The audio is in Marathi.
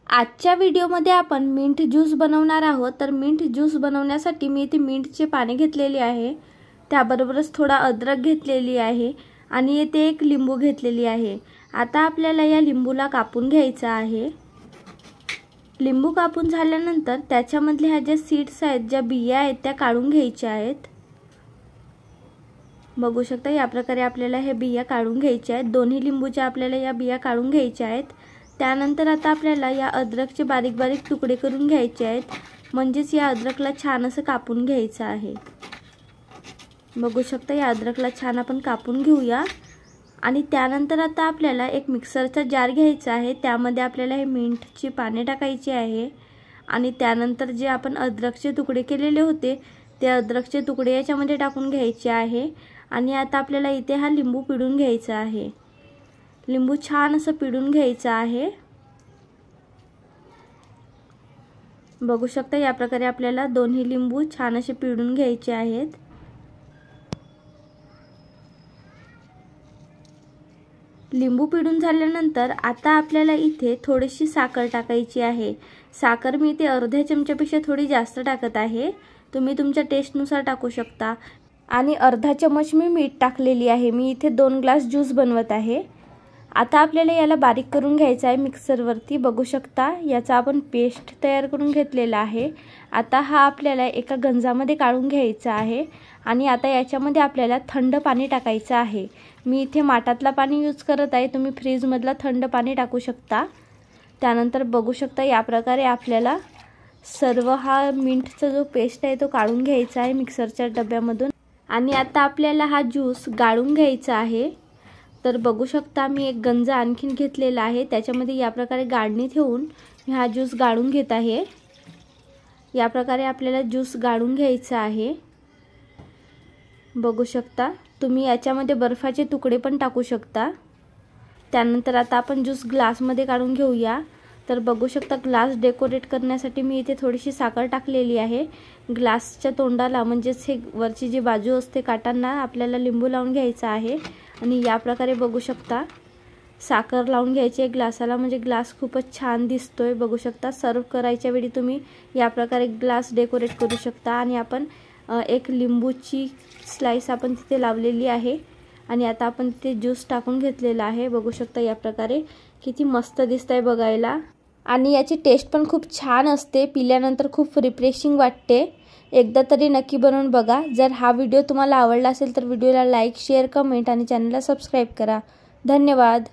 आजच्या व्हिडिओमध्ये आपण मिंट ज्यूस बनवणार आहोत। तर मिंट ज्यूस बनवण्यासाठी मी इथे मिंटचे पाने घेतलेले आहे, त्याबरोबरच थोडा अद्रक घेतलेली आहे आणि इथे एक लिंबू घेतलेली आहे। आता आपल्याला या लिंबूला कापून घ्यायचा आहे। लिंबू कापून झाल्यानंतर त्याच्यामधले ह्या ज्या सीड्स आहेत, ज्या बिया आहेत त्या काढून घ्यायच्या आहेत। बघू शकता या प्रकारे आपल्याला हे बिया काढून घ्यायच्या आहेत। दोन्ही लिंबूच्या आपल्याला या बिया काढून घ्यायच्या आहेत। त्यानंतर आता आपल्याला या अद्रकचे बारीक बारीक तुकडे करून घ्यायचे आहेत, म्हणजेच या अद्रकला छान असं कापून घ्यायचं आहे। बघू शकता या अद्रकला छान आपण कापून घेऊया। आणि त्यानंतर आता आपल्याला एक मिक्सरचा जार घ्यायचा आहे, त्यामध्ये आपल्याला हे मिंटची पाने टाकायची आहे आणि त्यानंतर जे आपण अद्रकचे तुकडे केलेले होते ते अद्रकचे तुकडे याच्यामध्ये टाकून घ्यायचे आहे। आणि आता आपल्याला इथे हा लिंबू पिळून घ्यायचा आहे। लिंबू छान असं पिळून घ्यायचा आहे। बघू शकता या प्रकारे आपल्याला दोन्ही लिंबू छान असे पिळून घ्यायचे आहेत। लिंबू पिळून झाल्यानंतर आता आपल्याला इथे थोडीशी साखर टाकायची आहे। साखर मी इथे अर्ध्या चमच्यापेक्षा थोडी जास्त टाकत आहे, तुम्ही तुमच्या टेस्टनुसार टाकू शकता। आणि अर्धा चमच मी मीठ टाकलेली आहे। मी इथे 2 ग्लास ज्यूस बनवत आहे। आता आपल्याला याला बारीक करून घ्यायचं आहे मिक्सरवरती। बघू शकता याचा आपण पेस्ट तयार करून घेतलेला आहे। आता हा आपल्याला एका गंजामध्ये काढून घ्यायचा आहे आणि आता याच्यामध्ये आपल्याला थंड पाणी टाकायचं आहे। मी इथे माठातला पाणी यूज करत आहे, तुम्ही फ्रीजमधला थंड पाणी टाकू शकता। त्यानंतर बघू शकता या प्रकारे आपल्याला सर्व हा मिंटचा जो पेस्ट आहे तो काढून घ्यायचा आहे मिक्सरच्या डब्यामधून। आणि आता आपल्याला हा ज्यूस गाळून घ्यायचा आहे। तर बघू शकता मी एक गंज आणखीन घेतलेला आहे, त्याच्यामध्ये या प्रकारे गाळणी ठेवून मी हा ज्यूस गाळून घेत आहे। या प्रकारे आपल्याला ज्यूस गाळून घ्यायचा आहे। बघू शकता तुम्ही याच्यामध्ये बर्फाचे तुकडे पण टाकू शकता। त्यानंतर आता आपण ज्यूस ग्लासमध्ये काढून घेऊया। तर बघू शकता ग्लास डेकोरेट करण्यासाठी मी इथे थोडीशी साखर टाकलेली आहे। ग्लासच्या तोंडाला म्हणजेच हे वरची जी बाजू असते काटांना आपल्याला लिंबू लावून घ्यायचा आहे आणि या प्रकारे बघू शकता साखर लावून घ्यायची आहे ग्लासाला, म्हणजे ग्लास खूपच छान दिसतोय। बघू शकता सर्व करायच्या वेळी तुम्ही या प्रकारे ग्लास डेकोरेट करू शकता। आणि आपण एक लिंबूची स्लाइस आपण तिथे लावलेली आहे आणि आता आपण तिथे ज्यूस टाकून घेतलेला आहे। बघू शकता या प्रकारे किती मस्त दिसतंय बघायला आणि याची टेस्ट पण खूप छान असते, पिल्यानंतर खूप रिफ्रेशिंग वाटते। एकदा तरी नक्की बनवून बघा। जर हा व्हिडिओ तुम्हाला आवडला असेल तर व्हिडिओला लाईक, शेअर, कमेंट आणि चॅनलला सबस्क्राईब करा। धन्यवाद।